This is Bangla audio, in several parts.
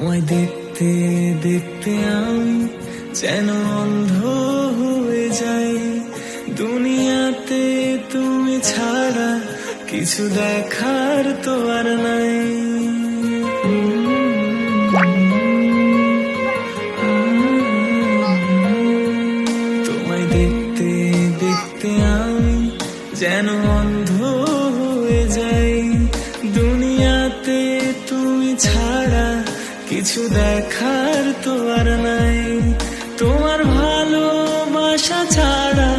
তোমায় দেখতে দেখতে আমি যেন অন্ধ হয়ে যাই। দুনিয়াতে তুমি ছাড়া কিছু দেখার তো আর নাই। তোমায় দেখতে দেখতে আমি যেন অন্ধ হয়ে যাই। দুনিয়াতে তুমি ছাড়া কিছু দেখার তো আর নাই। তোমার ভালোবাসা ছাড়া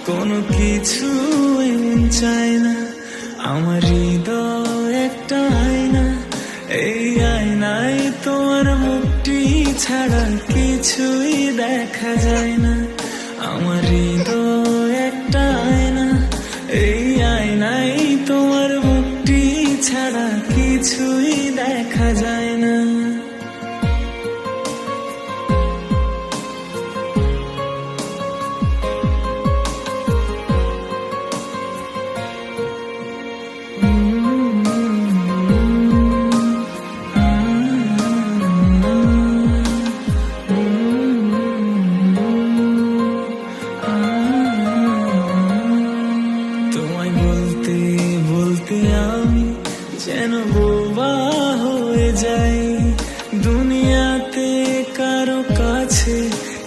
কোনো কিছু এমন চাই না। আমার হৃদয় একটা আয়না, এই আয়নায় তোমার মুখটি ছাড়া কিছুই দেখা যায় না। আমার হৃদয় একটা আয়না, এই আয়নায় তোমার মুখটি ছাড়া কিছুই দেখা যায় না। তোমায় বলতে বলতে আমি যেন বোবা হয়ে যাই। দুনিয়াতে কারো কাছে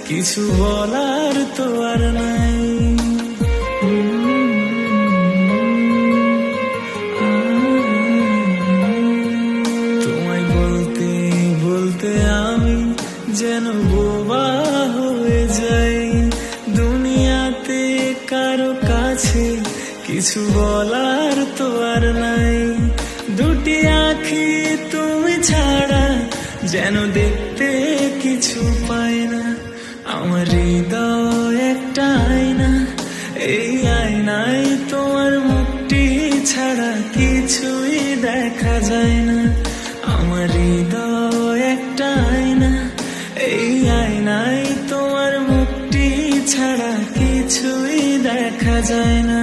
কিছু বলার তো আর নাই। তোমায় বলতে বলতে আমি যেন বোবা হয়ে যাই। দুনিয়াতে কারো কাছে কিছু বলার তো আর নাই। দুটি আঁখি তুমি ছাড়া যেন দেখতে কিছু পায় না। আমার হৃদয় একটা আয়না, এই আয়নায় তোমার মুখটি ছাড়া কিছুই দেখা যায় না। আমার হৃদয় একটা আয়না, এই আয়নায় তোমার মুখটি ছাড়া কিছুই দেখা যায় না।